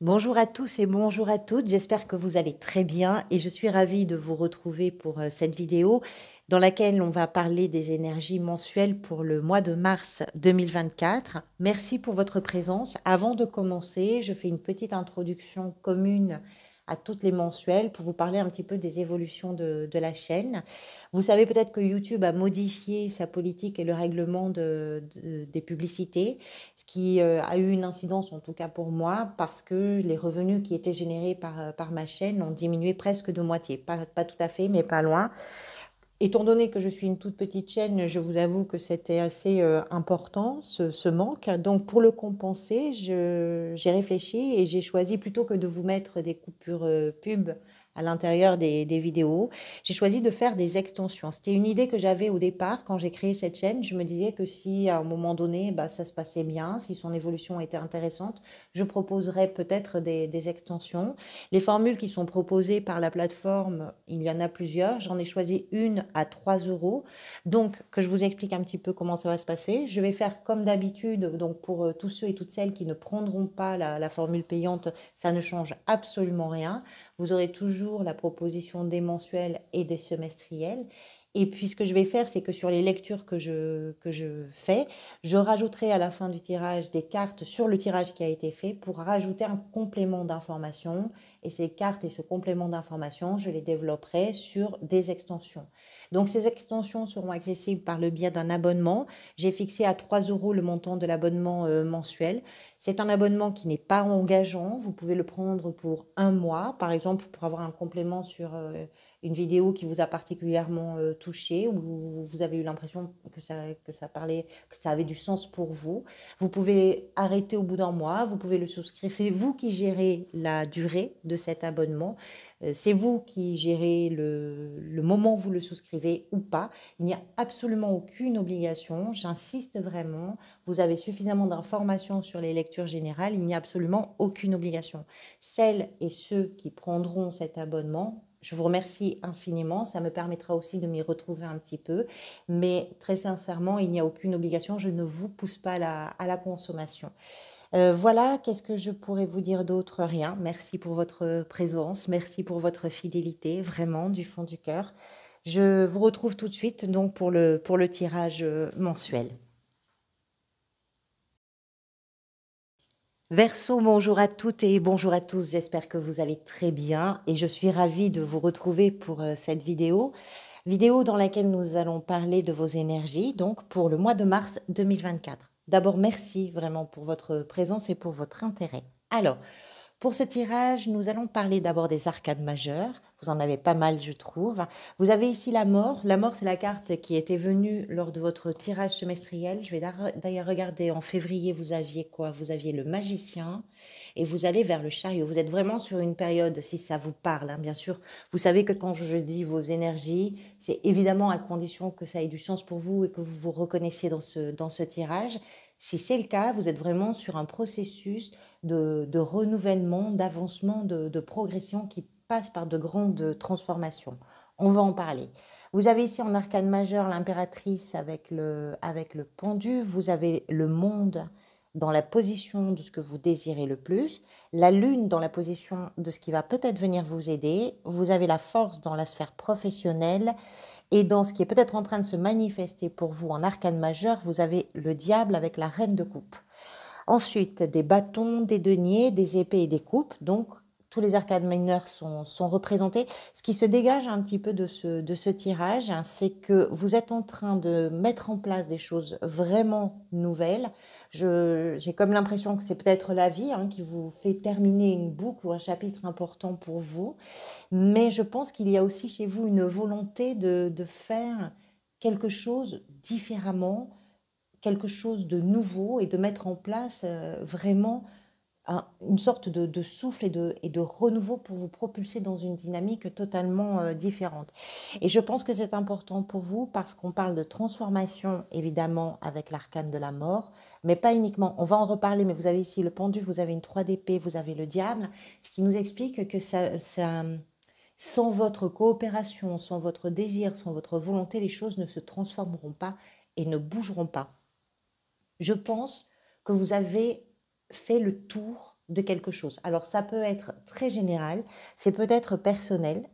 Bonjour à tous et bonjour à toutes, j'espère que vous allez très bien et je suis ravie de vous retrouver pour cette vidéo dans laquelle on va parler des énergies mensuelles pour le mois de mars 2024. Merci pour votre présence. Avant de commencer, je fais une petite introduction commune à toutes les mensuelles pour vous parler un petit peu des évolutions de la chaîne. Vous savez peut-être que YouTube a modifié sa politique et le règlement des publicités, ce qui a eu une incidence en tout cas pour moi parce que les revenus qui étaient générés par ma chaîne ont diminué presque de moitié. Pas tout à fait, mais pas loin. Étant donné que je suis une toute petite chaîne, je vous avoue que c'était assez important ce manque. Donc pour le compenser, j'ai réfléchi et j'ai choisi plutôt que de vous mettre des coupures pub à l'intérieur des vidéos, j'ai choisi de faire des extensions. C'était une idée que j'avais au départ quand j'ai créé cette chaîne. Je me disais que si à un moment donné, bah, ça se passait bien, si son évolution était intéressante, je proposerais peut-être des extensions. Les formules qui sont proposées par la plateforme, il y en a plusieurs. J'en ai choisi une à 3 euros. Donc, que je vous explique un petit peu comment ça va se passer. Je vais faire comme d'habitude. Donc, pour tous ceux et toutes celles qui ne prendront pas la formule payante, ça ne change absolument rien. Vous aurez toujours la proposition des mensuels et des semestriels. Et puis, ce que je vais faire, c'est que sur les lectures que je fais, je rajouterai à la fin du tirage des cartes sur le tirage qui a été fait pour rajouter un complément d'information. Et ces cartes et ce complément d'information, je les développerai sur des extensions. Donc, ces extensions seront accessibles par le biais d'un abonnement. J'ai fixé à 3 euros le montant de l'abonnement mensuel. C'est un abonnement qui n'est pas engageant. Vous pouvez le prendre pour un mois, par exemple, pour avoir un complément sur une vidéo qui vous a particulièrement touché, ou vous avez eu l'impression que ça parlait, que ça avait du sens pour vous. Vous pouvez arrêter au bout d'un mois, vous pouvez le souscrire. C'est vous qui gérez la durée de cet abonnement. C'est vous qui gérez le moment où vous le souscrivez ou pas. Il n'y a absolument aucune obligation. J'insiste vraiment. Vous avez suffisamment d'informations sur les lectures générales. Il n'y a absolument aucune obligation. Celles et ceux qui prendront cet abonnement, je vous remercie infiniment. Ça me permettra aussi de m'y retrouver un petit peu. Mais très sincèrement, il n'y a aucune obligation. Je ne vous pousse pas à la consommation. Voilà, qu'est-ce que je pourrais vous dire d'autre? Rien. Merci pour votre présence, merci pour votre fidélité, vraiment, du fond du cœur. Je vous retrouve tout de suite donc pour le tirage mensuel. Verseau, bonjour à toutes et bonjour à tous, j'espère que vous allez très bien et je suis ravie de vous retrouver pour cette vidéo dans laquelle nous allons parler de vos énergies, donc pour le mois de mars 2024. D'abord, merci vraiment pour votre présence et pour votre intérêt. Alors, pour ce tirage, nous allons parler d'abord des arcades majeures. Vous en avez pas mal, je trouve. Vous avez ici la mort. La mort, c'est la carte qui était venue lors de votre tirage semestriel. Je vais d'ailleurs regarder en février, vous aviez quoi? Vous aviez le magicien et vous allez vers le chariot. Vous êtes vraiment sur une période, si ça vous parle, hein, bien sûr. Vous savez que quand je dis vos énergies, c'est évidemment à condition que ça ait du sens pour vous et que vous vous reconnaissiez dans ce tirage. Si c'est le cas, vous êtes vraiment sur un processus de renouvellement, d'avancement, de progression qui passe par de grandes transformations. On va en parler. Vous avez ici en arcane majeur l'impératrice avec le pendu. Vous avez le monde dans la position de ce que vous désirez le plus, la lune dans la position de ce qui va peut-être venir vous aider. Vous avez la force dans la sphère professionnelle et dans ce qui est peut-être en train de se manifester pour vous en arcane majeur, vous avez le diable avec la reine de coupe. Ensuite, des bâtons, des deniers, des épées et des coupes. Donc, tous les arcades mineurs sont représentés. Ce qui se dégage un petit peu de ce tirage, hein, c'est que vous êtes en train de mettre en place des choses vraiment nouvelles. J'ai comme l'impression que c'est peut-être la vie, hein, qui vous fait terminer une boucle ou un chapitre important pour vous. Mais je pense qu'il y a aussi chez vous une volonté de faire quelque chose différemment, quelque chose de nouveau et de mettre en place vraiment une sorte de souffle et de renouveau pour vous propulser dans une dynamique totalement différente. Et je pense que c'est important pour vous parce qu'on parle de transformation, évidemment, avec l'arcane de la mort, mais pas uniquement. On va en reparler, mais vous avez ici le pendu, vous avez une 3 d'épée, vous avez le diable, ce qui nous explique que sans votre coopération, sans votre désir, sans votre volonté, les choses ne se transformeront pas et ne bougeront pas. Je pense que vous avez fait le tour de quelque chose. Alors ça peut être très général, c'est peut-être personnel.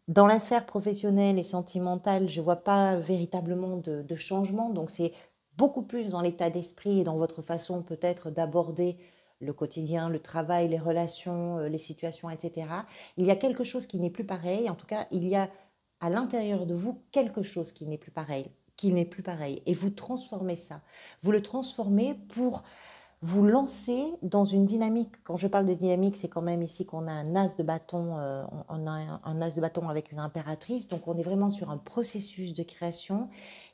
Dans la sphère professionnelle et sentimentale, je ne vois pas véritablement de changement, donc c'est beaucoup plus dans l'état d'esprit et dans votre façon peut-être d'aborder le quotidien, le travail, les relations, les situations, etc. Il y a quelque chose qui n'est plus pareil, en tout cas, il y a à l'intérieur de vous quelque chose qui n'est plus pareil, et vous transformez ça. Vous le transformez pour vous lancez dans une dynamique. Quand je parle de dynamique, c'est quand même ici qu'on a un as de bâton, on a un as de bâton avec une impératrice, donc on est vraiment sur un processus de création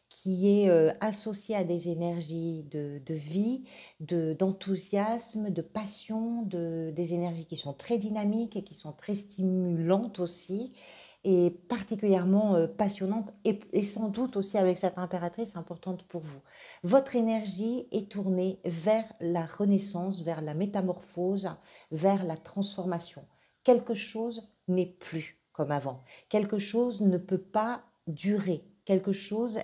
qui est associé à des énergies de vie, d'enthousiasme, de passion, des énergies qui sont très dynamiques et qui sont très stimulantes aussi, et particulièrement passionnantes, et sans doute aussi avec cette impératrice importante pour vous. Votre énergie est tournée vers la renaissance, vers la métamorphose, vers la transformation. Quelque chose n'est plus comme avant. Quelque chose ne peut pas durer. Quelque chose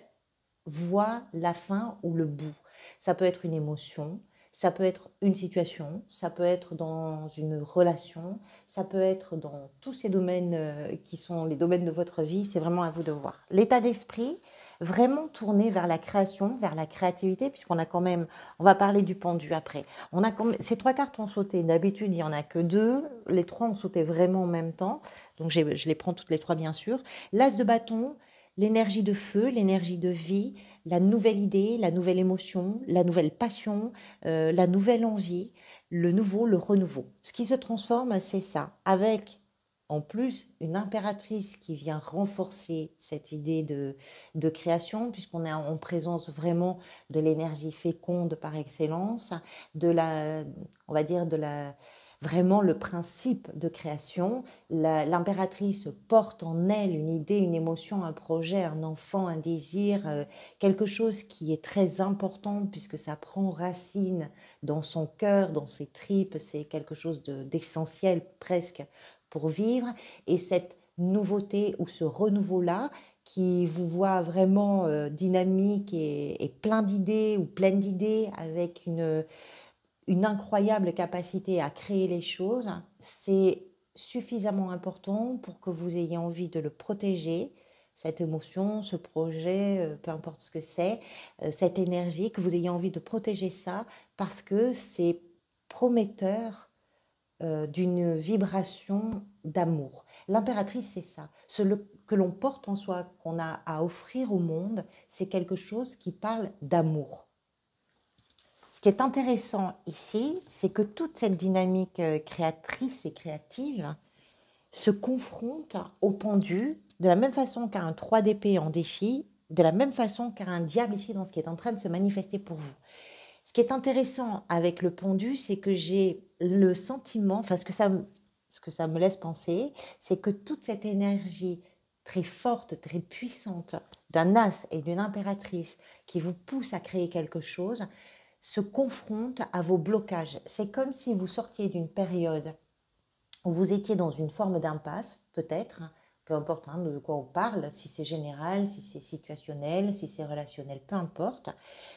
voit la fin ou le bout. Ça peut être une émotion, ça peut être une situation, ça peut être dans une relation, ça peut être dans tous ces domaines qui sont les domaines de votre vie, c'est vraiment à vous de voir. L'état d'esprit, vraiment tourné vers la création, vers la créativité, puisqu'on a quand même, on va parler du pendu après. On a ces 3 cartes ont sauté, d'habitude il n'y en a que 2, les 3 ont sauté vraiment en même temps, donc je les prends toutes les 3 bien sûr. L'as de bâton, l'énergie de feu, l'énergie de vie, la nouvelle idée, la nouvelle émotion, la nouvelle passion, la nouvelle envie, le nouveau, le renouveau. Ce qui se transforme, c'est ça, avec en plus une impératrice qui vient renforcer cette idée de création, puisqu'on est en présence vraiment de l'énergie féconde par excellence, on va dire vraiment le principe de création. L'impératrice porte en elle une idée, une émotion, un projet, un enfant, un désir, quelque chose qui est très important puisque ça prend racine dans son cœur, dans ses tripes, c'est quelque chose d'essentiel presque pour vivre. Et cette nouveauté ou ce renouveau-là qui vous voit vraiment dynamique et plein d'idées ou pleine d'idées avec une incroyable capacité à créer les choses, c'est suffisamment important pour que vous ayez envie de le protéger, cette émotion, ce projet, peu importe ce que c'est, cette énergie, que vous ayez envie de protéger ça parce que c'est prometteur d'une vibration d'amour. L'impératrice, c'est ça. Que l'on porte en soi, qu'on a à offrir au monde, c'est quelque chose qui parle d'amour. Ce qui est intéressant ici, c'est que toute cette dynamique créatrice et créative se confronte au pendu de la même façon qu'un 3 d'épée en défi, de la même façon qu'un diable ici dans ce qui est en train de se manifester pour vous. Ce qui est intéressant avec le pendu, c'est que j'ai le sentiment, enfin ce que ça me laisse penser, c'est que toute cette énergie très forte, très puissante d'un as et d'une impératrice qui vous pousse à créer quelque chose, se confronte à vos blocages. C'est comme si vous sortiez d'une période où vous étiez dans une forme d'impasse, peut-être, peu importe de quoi on parle, si c'est général, si c'est situationnel, si c'est relationnel, peu importe,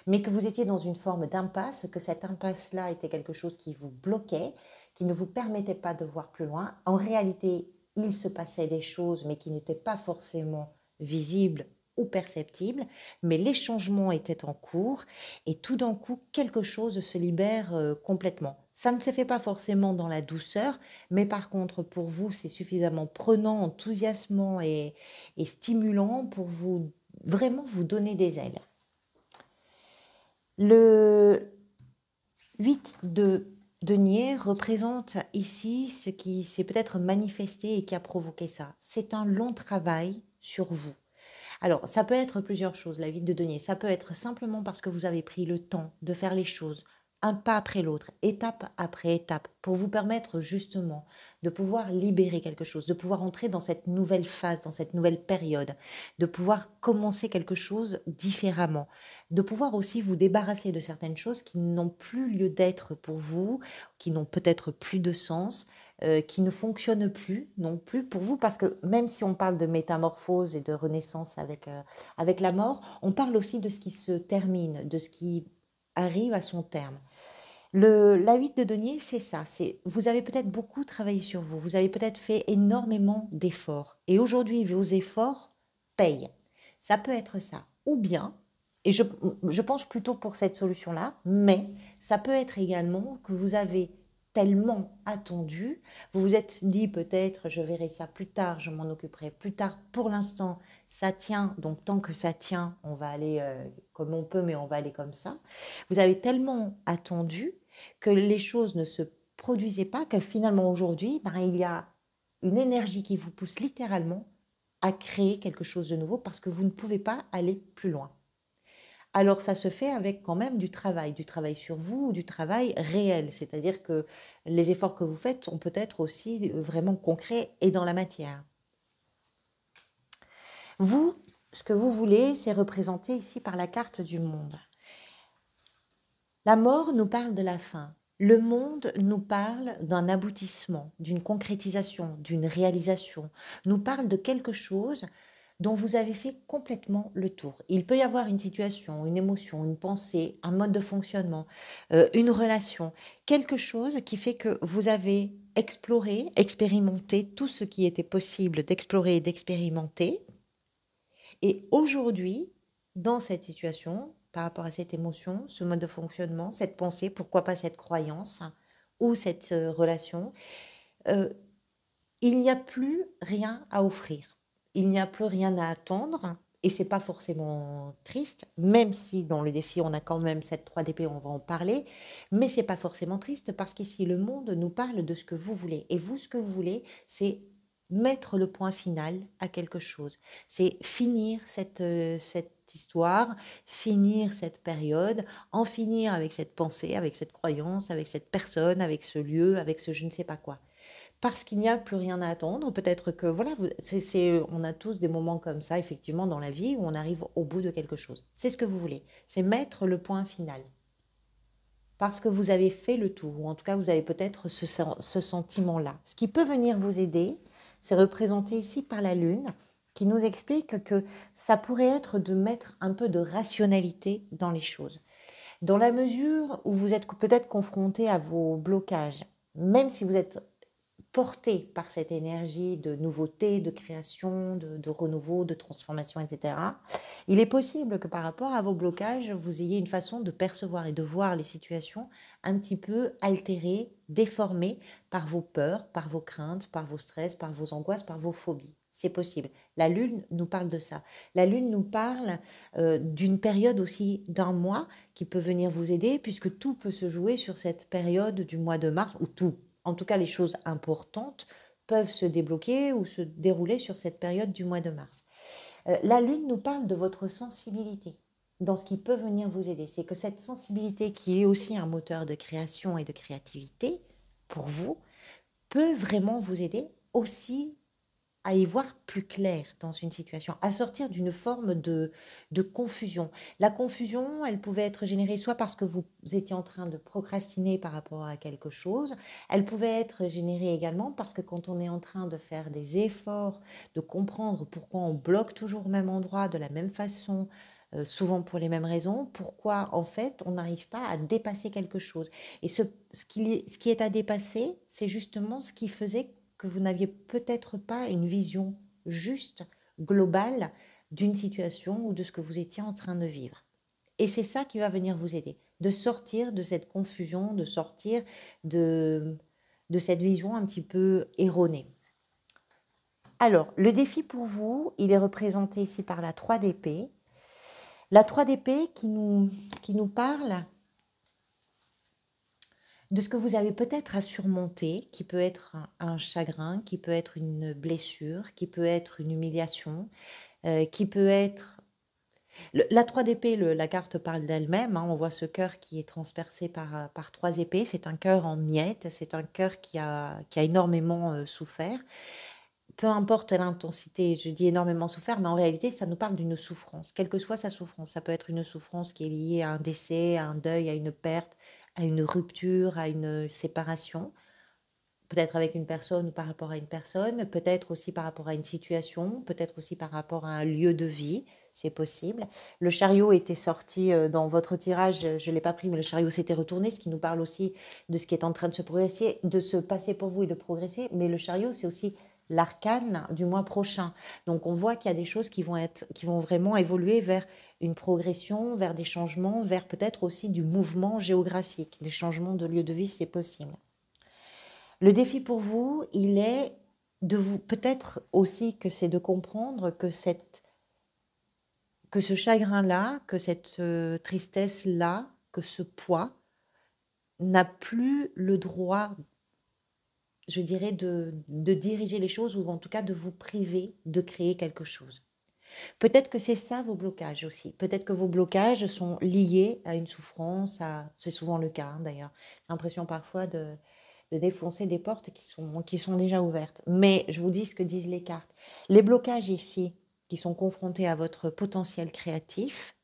mais que vous étiez dans une forme d'impasse, que cette impasse-là était quelque chose qui vous bloquait, qui ne vous permettait pas de voir plus loin. En réalité, il se passait des choses, mais qui n'étaient pas forcément visibles ou perceptibles, mais les changements étaient en cours et tout d'un coup, quelque chose se libère complètement. Ça ne se fait pas forcément dans la douceur, mais par contre, pour vous, c'est suffisamment prenant, enthousiasmant et stimulant pour vous vraiment vous donner des ailes. Le 8 de denier représente ici ce qui s'est peut-être manifesté et qui a provoqué ça. C'est un long travail sur vous. Alors, ça peut être plusieurs choses, la 8 de denier. Ça peut être simplement parce que vous avez pris le temps de faire les choses un pas après l'autre, étape après étape, pour vous permettre justement de pouvoir libérer quelque chose, de pouvoir entrer dans cette nouvelle phase, dans cette nouvelle période, de pouvoir commencer quelque chose différemment, de pouvoir aussi vous débarrasser de certaines choses qui n'ont plus lieu d'être pour vous, qui n'ont peut-être plus de sens, qui ne fonctionnent plus non plus pour vous, parce que même si on parle de métamorphose et de renaissance avec la mort, on parle aussi de ce qui se termine, de ce qui arrive à son terme. La 8 de denier, c'est ça. Vous avez peut-être beaucoup travaillé sur vous. Vous avez peut-être fait énormément d'efforts. Et aujourd'hui, vos efforts payent. Ça peut être ça. Ou bien, et je penche plutôt pour cette solution-là, mais ça peut être également que vous avez tellement attendu, vous vous êtes dit peut-être je verrai ça plus tard, je m'en occuperai plus tard. Pour l'instant, ça tient, donc tant que ça tient, on va aller comme on peut, mais on va aller comme ça. Vous avez tellement attendu que les choses ne se produisaient pas, que finalement aujourd'hui, ben, il y a une énergie qui vous pousse littéralement à créer quelque chose de nouveau parce que vous ne pouvez pas aller plus loin. Alors ça se fait avec quand même du travail sur vous, ou du travail réel, c'est-à-dire que les efforts que vous faites sont peut-être aussi vraiment concrets et dans la matière. Vous, ce que vous voulez, c'est représenté ici par la carte du monde. La mort nous parle de la fin. Le monde nous parle d'un aboutissement, d'une concrétisation, d'une réalisation, nous parle de quelque chose dont vous avez fait complètement le tour. Il peut y avoir une situation, une émotion, une pensée, un mode de fonctionnement, une relation, quelque chose qui fait que vous avez exploré, expérimenté tout ce qui était possible d'explorer et d'expérimenter. Et aujourd'hui, dans cette situation, par rapport à cette émotion, ce mode de fonctionnement, cette pensée, pourquoi pas cette croyance hein, ou cette relation, euh, il n'y a plus rien à offrir. Il n'y a plus rien à attendre. Et c'est pas forcément triste, même si dans le défi on a quand même cette 3DP, on va en parler, mais c'est pas forcément triste parce qu'ici le monde nous parle de ce que vous voulez. Et vous, ce que vous voulez, c'est mettre le point final à quelque chose. C'est finir cette histoire, finir cette période, en finir avec cette pensée, avec cette croyance, avec cette personne, avec ce lieu, avec ce je ne sais pas quoi parce qu'il n'y a plus rien à attendre. Peut-être que, voilà, on a tous des moments comme ça, effectivement, dans la vie où on arrive au bout de quelque chose. C'est ce que vous voulez. C'est mettre le point final. Parce que vous avez fait le tour, ou en tout cas, vous avez peut-être ce sentiment-là. Ce qui peut venir vous aider, c'est représenté ici par la Lune, qui nous explique que ça pourrait être de mettre un peu de rationalité dans les choses. Dans la mesure où vous êtes peut-être confronté à vos blocages, même si vous êtes porté par cette énergie de nouveauté, de création, de renouveau, de transformation, etc., il est possible que par rapport à vos blocages, vous ayez une façon de percevoir et de voir les situations un petit peu altérées, déformées par vos peurs, par vos craintes, par vos stress, par vos angoisses, par vos phobies. C'est possible. La Lune nous parle de ça. La Lune nous parle d'une période aussi d'un mois qui peut venir vous aider, puisque tout peut se jouer sur cette période du mois de mars, ou tout, en tout cas les choses importantes, peuvent se débloquer ou se dérouler sur cette période du mois de mars. La Lune nous parle de votre sensibilité dans ce qui peut venir vous aider. C'est que cette sensibilité qui est aussi un moteur de création et de créativité pour vous peut vraiment vous aider aussi à y voir plus clair dans une situation, à sortir d'une forme de confusion. La confusion, elle pouvait être générée soit parce que vous étiez en train de procrastiner par rapport à quelque chose, elle pouvait être générée également parce que quand on est en train de faire des efforts, de comprendre pourquoi on bloque toujours au même endroit, de la même façon, souvent pour les mêmes raisons, pourquoi en fait on n'arrive pas à dépasser quelque chose. Et ce qui est à dépasser, c'est justement ce qui faisait que vous n'aviez peut-être pas une vision juste, globale, d'une situation ou de ce que vous étiez en train de vivre. Et c'est ça qui va venir vous aider, de sortir de cette confusion, de sortir de cette vision un petit peu erronée. Alors, le défi pour vous, il est représenté ici par la 3 d'épée. La 3 d'épée qui nous parle de ce que vous avez peut-être à surmonter, qui peut être un chagrin, qui peut être une blessure, qui peut être une humiliation, qui peut être... La 3 d'épée, la carte parle d'elle-même, hein, on voit ce cœur qui est transpercé par 3 épées, c'est un cœur en miettes, c'est un cœur qui a énormément souffert. Peu importe l'intensité, je dis énormément souffert, mais en réalité, ça nous parle d'une souffrance, quelle que soit sa souffrance. Ça peut être une souffrance qui est liée à un décès, à un deuil, à une perte, à une rupture, à une séparation, peut-être avec une personne ou par rapport à une personne, peut-être aussi par rapport à une situation, peut-être aussi par rapport à un lieu de vie. c'est possible. Le chariot était sorti dans votre tirage, je ne l'ai pas pris, mais le chariot s'était retourné, ce qui nous parle aussi de ce qui est en train de se passer pour vous et de progresser. Mais le chariot, c'est aussi l'arcane du mois prochain. Donc on voit qu'il y a des choses qui vont vraiment évoluer vers une progression, vers des changements, vers peut-être aussi du mouvement géographique, des changements de lieu de vie, c'est possible. Le défi pour vous, il est de vous, peut-être aussi que c'est de comprendre que ce chagrin-là, que cette tristesse-là, que ce poids n'a plus le droit, je dirais, de diriger les choses ou en tout cas de vous priver de créer quelque chose. Peut-être que c'est ça vos blocages aussi. Peut-être que vos blocages sont liés à une souffrance, c'est souvent le cas d'ailleurs. J'ai l'impression parfois de défoncer des portes qui sont déjà ouvertes. Mais je vous dis ce que disent les cartes. Les blocages ici, qui sont confrontés à votre potentiel créatif,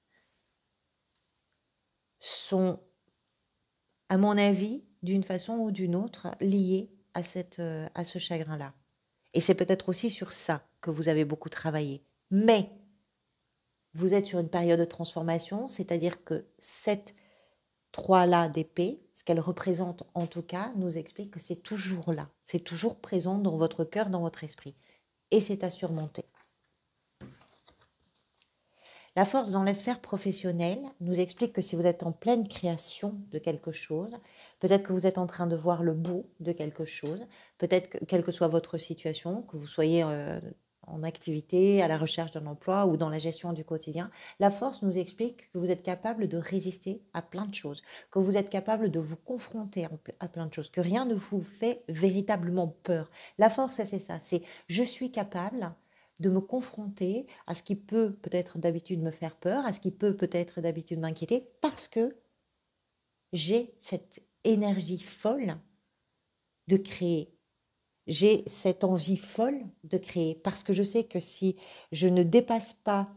sont, à mon avis, d'une façon ou d'une autre, liés à ce chagrin-là. Et c'est peut-être aussi sur ça que vous avez beaucoup travaillé. Mais vous êtes sur une période de transformation, c'est-à-dire que cette 3-là d'épée, ce qu'elle représente en tout cas, nous explique que c'est toujours là, c'est toujours présent dans votre cœur, dans votre esprit. Et c'est à surmonter. La force dans la sphère professionnelle nous explique que si vous êtes en pleine création de quelque chose, peut-être que vous êtes en train de voir le bout de quelque chose, peut-être que quelle que soit votre situation, que vous soyez en activité, à la recherche d'un emploi ou dans la gestion du quotidien, la force nous explique que vous êtes capable de résister à plein de choses, que vous êtes capable de vous confronter à plein de choses, que rien ne vous fait véritablement peur. La force, c'est ça, c'est je suis capable de me confronter à ce qui peut peut-être d'habitude me faire peur, à ce qui peut peut-être d'habitude m'inquiéter, parce que j'ai cette énergie folle de créer. J'ai cette envie folle de créer, parce que je sais que si je ne dépasse pas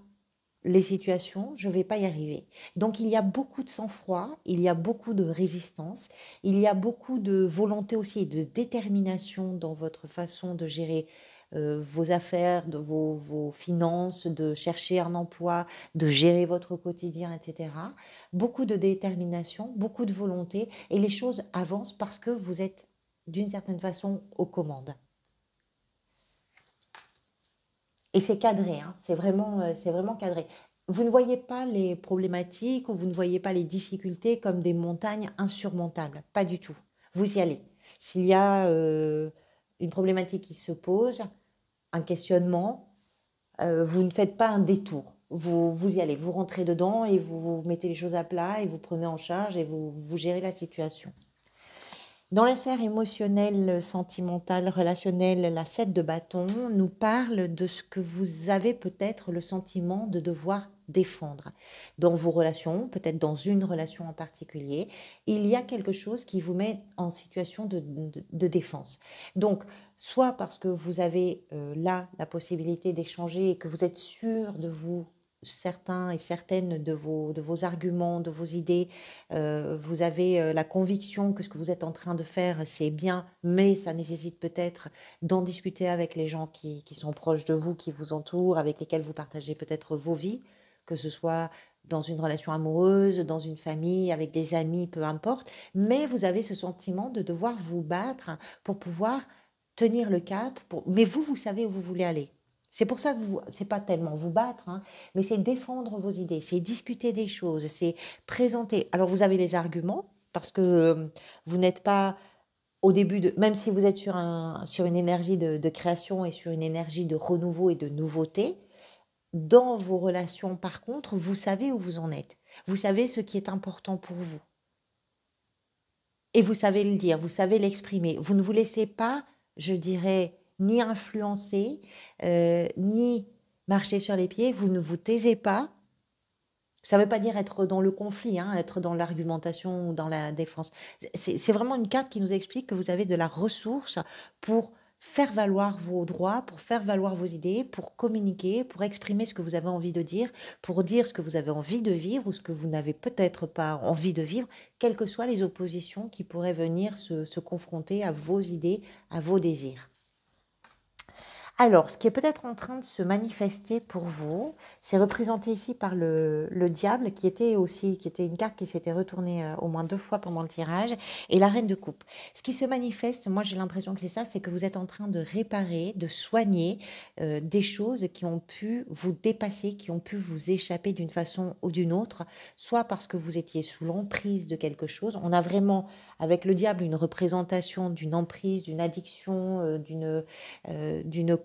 les situations, je ne vais pas y arriver. Donc il y a beaucoup de sang-froid, il y a beaucoup de résistance, il y a beaucoup de volonté aussi et de détermination dans votre façon de gérer vos affaires, de vos finances, de chercher un emploi, de gérer votre quotidien, etc. Beaucoup de détermination, beaucoup de volonté, et les choses avancent parce que vous êtes d'une certaine façon aux commandes. Et c'est cadré, hein, c'est vraiment cadré. Vous ne voyez pas les problématiques ou vous ne voyez pas les difficultés comme des montagnes insurmontables, pas du tout. Vous y allez. S'il y a une problématique qui se pose, un questionnement, vous ne faites pas un détour. Vous y allez, vous rentrez dedans et vous mettez les choses à plat et vous prenez en charge et vous gérez la situation. Dans la sphère émotionnelle, sentimentale, relationnelle, la 7 de bâton nous parle de ce que vous avez peut-être le sentiment de devoir défendre. Dans vos relations, peut-être dans une relation en particulier, il y a quelque chose qui vous met en situation de défense. Donc, soit parce que vous avez là la possibilité d'échanger et que vous êtes sûr de vous, certains et certaines de vos arguments, de vos idées, vous avez la conviction que ce que vous êtes en train de faire, c'est bien, mais ça nécessite peut-être d'en discuter avec les gens qui sont proches de vous, qui vous entourent, avec lesquels vous partagez peut-être vos vies, que ce soit dans une relation amoureuse, dans une famille, avec des amis, peu importe, mais vous avez ce sentiment de devoir vous battre pour pouvoir tenir le cap, mais vous savez où vous voulez aller. C'est pour ça que c'est pas tellement vous battre, hein, mais c'est défendre vos idées, c'est discuter des choses, c'est présenter. Alors vous avez les arguments, parce que vous n'êtes pas au début même si vous êtes sur une énergie de création et sur une énergie de renouveau et de nouveauté, dans vos relations par contre, vous savez où vous en êtes. Vous savez ce qui est important pour vous. Et vous savez le dire, vous savez l'exprimer. Vous ne vous laissez pas, je dirais, ni influencer, ni marcher sur les pieds. Vous ne vous taisez pas. Ça ne veut pas dire être dans le conflit, hein, être dans l'argumentation ou dans la défense. C'est vraiment une carte qui nous explique que vous avez de la ressource pour faire valoir vos droits, pour faire valoir vos idées, pour communiquer, pour exprimer ce que vous avez envie de dire, pour dire ce que vous avez envie de vivre ou ce que vous n'avez peut-être pas envie de vivre, quelles que soient les oppositions qui pourraient venir se confronter à vos idées, à vos désirs. Alors, ce qui est peut-être en train de se manifester pour vous, c'est représenté ici par le diable, qui était une carte qui s'était retournée au moins 2 fois pendant le tirage, et la reine de coupe. Ce qui se manifeste, moi j'ai l'impression que c'est ça, c'est que vous êtes en train de réparer, de soigner des choses qui ont pu vous dépasser, qui ont pu vous échapper d'une façon ou d'une autre, soit parce que vous étiez sous l'emprise de quelque chose. On a vraiment, avec le diable, une représentation d'une emprise, d'une addiction, d'une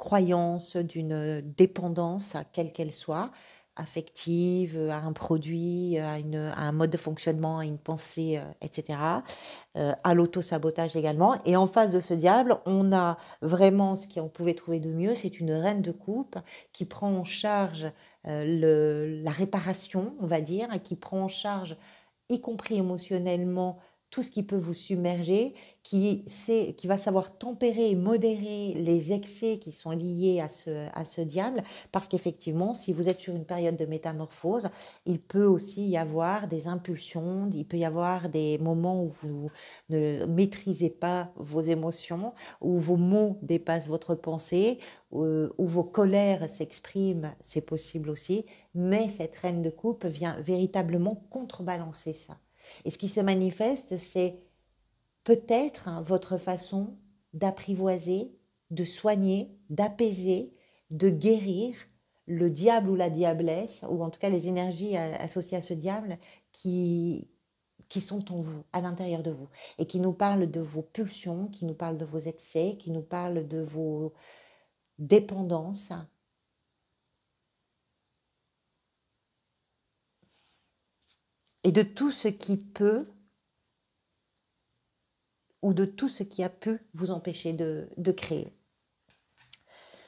croyance, d'une dépendance, quelle qu'elle soit, affective, à un produit, à un mode de fonctionnement, à une pensée, etc., à l'auto-sabotage également. Et en face de ce diable, on a vraiment ce qu'on pouvait trouver de mieux, c'est une reine de coupe qui prend en charge la réparation, on va dire, et qui prend en charge, y compris émotionnellement, tout ce qui peut vous submerger, qui va savoir tempérer et modérer les excès qui sont liés à ce diable, parce qu'effectivement, si vous êtes sur une période de métamorphose, il peut aussi y avoir des impulsions, il peut y avoir des moments où vous ne maîtrisez pas vos émotions, où vos mots dépassent votre pensée, où vos colères s'expriment, c'est possible aussi, mais cette reine de coupe vient véritablement contrebalancer ça. Et ce qui se manifeste, c'est peut-être votre façon d'apprivoiser, de soigner, d'apaiser, de guérir le diable ou la diablesse, ou en tout cas les énergies associées à ce diable qui sont en vous, à l'intérieur de vous, et qui nous parlent de vos pulsions, qui nous parlent de vos excès, qui nous parlent de vos dépendances, et de tout ce qui peut ou de tout ce qui a pu vous empêcher de créer.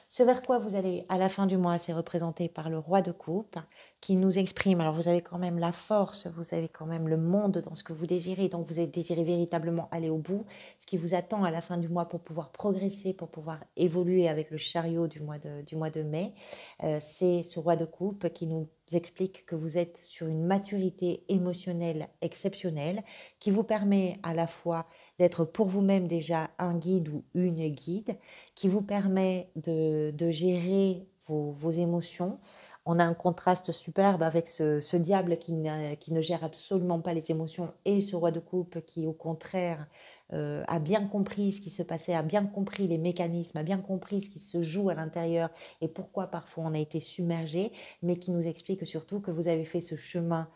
Ce vers quoi vous allez à la fin du mois, c'est représenté par le roi de coupe qui nous exprime, alors vous avez quand même la force, vous avez quand même le monde dans ce que vous désirez, donc vous désirez véritablement aller au bout, ce qui vous attend à la fin du mois pour pouvoir progresser, pour pouvoir évoluer avec le chariot du mois de mai, c'est ce roi de coupe qui nous explique que vous êtes sur une maturité émotionnelle exceptionnelle qui vous permet à la fois d'être pour vous-même déjà un guide ou une guide, qui vous permet de gérer vos émotions. On a un contraste superbe avec ce diable qui ne gère absolument pas les émotions et ce roi de coupe qui, au contraire, a bien compris ce qui se passait, a bien compris les mécanismes, a bien compris ce qui se joue à l'intérieur et pourquoi parfois on a été submergé, mais qui nous explique surtout que vous avez fait ce chemin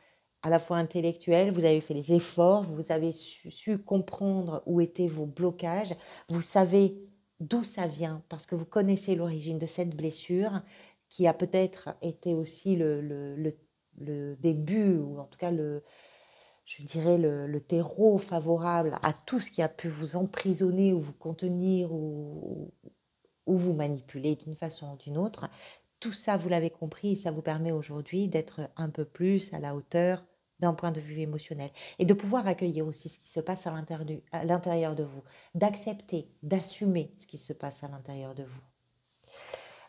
à la fois intellectuel, vous avez fait les efforts, vous avez su comprendre où étaient vos blocages, vous savez d'où ça vient parce que vous connaissez l'origine de cette blessure qui a peut-être été aussi le début, ou en tout cas je dirais le terreau favorable à tout ce qui a pu vous emprisonner ou vous contenir ou vous manipuler d'une façon ou d'une autre. Tout ça, vous l'avez compris, et ça vous permet aujourd'hui d'être un peu plus à la hauteur d'un point de vue émotionnel et de pouvoir accueillir aussi ce qui se passe à l'intérieur de vous, d'accepter, d'assumer ce qui se passe à l'intérieur de vous.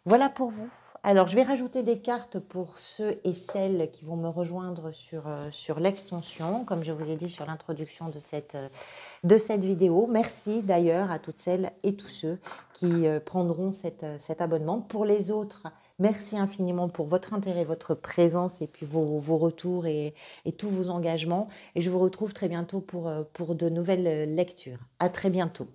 Voilà pour vous. Alors, je vais rajouter des cartes pour ceux et celles qui vont me rejoindre sur l'extension, comme je vous ai dit sur l'introduction de cette vidéo. Merci d'ailleurs à toutes celles et tous ceux qui prendront cet abonnement. Pour les autres, merci infiniment pour votre intérêt, votre présence et puis vos retours et tous vos engagements. Et je vous retrouve très bientôt pour de nouvelles lectures. À très bientôt.